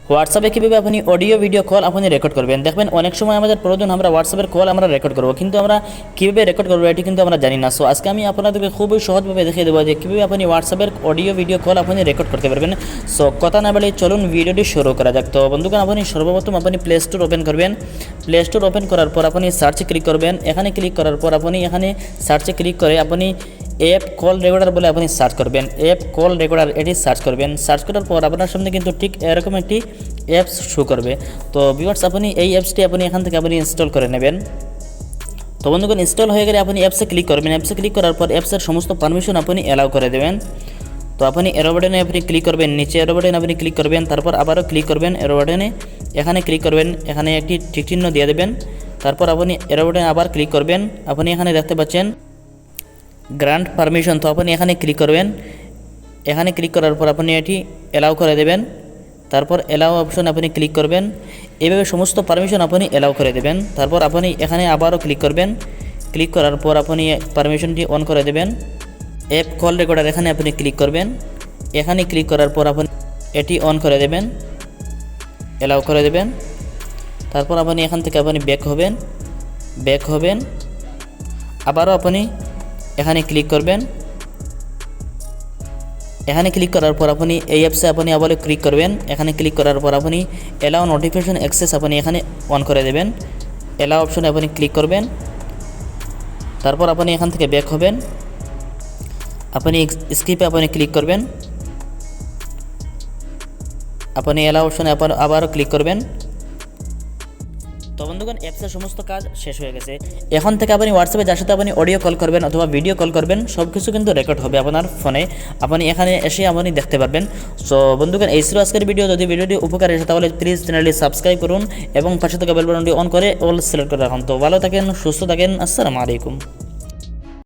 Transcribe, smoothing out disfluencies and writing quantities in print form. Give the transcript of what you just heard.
হোয়াটসঅ্যাপে কীভাবে আপনি অডিও ভিডিও কল আপনি রেকর্ড করবেন। দেখবেন অনেক সময় আমাদের প্রয়োজন আমরা হোয়াটসঅ্যাপের কল আমরা রেকর্ড করবো, কিন্তু আমরা কীভাবে রেকর্ড করবো এটি কিন্তু আমরা জানি না। সো আজকে আমি আপনাদেরকে খুবই সহজভাবে দেখিয়ে দেবো যে কীভাবে আপনি হোয়াটসঅ্যাপের অডিও ভিডিও কল আপনি রেকর্ড করতে পারবেন। সো কথা না বলে চলুন ভিডিওটি শুরু করা যাক। তো বন্ধুগণ, আপনি সর্বপ্রথম আপনি প্লে স্টোর ওপেন করবেন। প্লে স্টোর ওপেন করার পর আপনি সার্চে ক্লিক করবেন। এখানে ক্লিক করার পর আপনি এখানে সার্চে ক্লিক করে আপনি অ্যাপ কল রেকর্ডার বলে আপনি সার্চ করবেন। অ্যাপ কল রেকর্ডার এটি সার্চ করবেন। সার্চ করার পর আপনার সামনে কিন্তু ঠিক এরকম একটি অ্যাপস শো করবে। তো ভিউয়ার্স, আপনি এই অ্যাপসটি আপনি এখান থেকে আপনি ইনস্টল করে নেবেন। তো বন্ধুগণ, ইনস্টল হয়ে গেলে আপনি অ্যাপসে ক্লিক করবেন। অ্যাপসে ক্লিক করার পর অ্যাপসের সমস্ত পারমিশন আপনি অ্যালাউ করে দেবেন। তো আপনি এরো বাটনে আপনি ক্লিক করবেন, নিচে এরো বাটনে আপনি ক্লিক করবেন, তারপর আবারও ক্লিক করবেন এরো বাটনে, এখানে ক্লিক করবেন, এখানে একটি টিক চিহ্ন দিয়ে দেবেন। তারপর আপনি এরো বাটনে আবার ক্লিক করবেন। আপনি এখানে দেখতে পাচ্ছেন গ্রান্ট পারমিশন। তো আপনি এখানে ক্লিক করবেন। এখানে ক্লিক করার পর আপনি এটি অ্যালাউ করে দেবেন। তারপর অ্যালাউ অপশন আপনি ক্লিক করবেন। এভাবে সমস্ত পারমিশন আপনি অ্যালাউ করে দেবেন। তারপর আপনি এখানে আবারও ক্লিক করবেন। ক্লিক করার পর আপনি পারমিশনটি অন করে দেবেন। অ্যাপ কল রেকর্ডার এখানে আপনি ক্লিক করবেন। এখানে ক্লিক করার পর আপনি এটি অন করে দেবেন, অ্যালাউ করে দেবেন। তারপর আপনি এখান থেকে আপনি ব্যাক হবেন। আবারও আপনি এখানে ক্লিক করবেন। এখানে ক্লিক করার পর আপনি এই অ্যাপসে আপনি আবার ক্লিক করবেন। এখানে ক্লিক করার পর আপনি অ্যালাউ নোটিফিকেশন অ্যাক্সেস আপনি এখানে অন করে দেবেন। অ্যালাউ অপশনে আপনি ক্লিক করবেন। তারপর আপনি এখান থেকে ব্যাক হবেন। আপনি স্কিপে আপনি ক্লিক করবেন। আপনি অ্যালাউ অপশনে আবারও ক্লিক করবেন। তো বন্ধুগণ, অ্যাপসের সমস্ত কাজ শেষ হয়ে গেছে। এখন থেকে আপনি হোয়াটসঅ্যাপে যার সাথে আপনি অডিও কল করবেন অথবা ভিডিও কল করবেন সব কিছু কিন্তু রেকর্ড হবে আপনার ফোনে। আপনি এখানে এসে আপনি দেখতে পারবেন। সো বন্ধুগণ, এই ছিল আজকের ভিডিও। যদি ভিডিওটি উপকার এসে তাহলে প্লিজ চ্যানেলটি সাবস্ক্রাইব করুন এবং পাশে থাকা বেল বাটনটি অন করে অল সিলেক্ট করে রাখুন। তো ভালো থাকেন, সুস্থ থাকেন। আসসালামু আলাইকুম।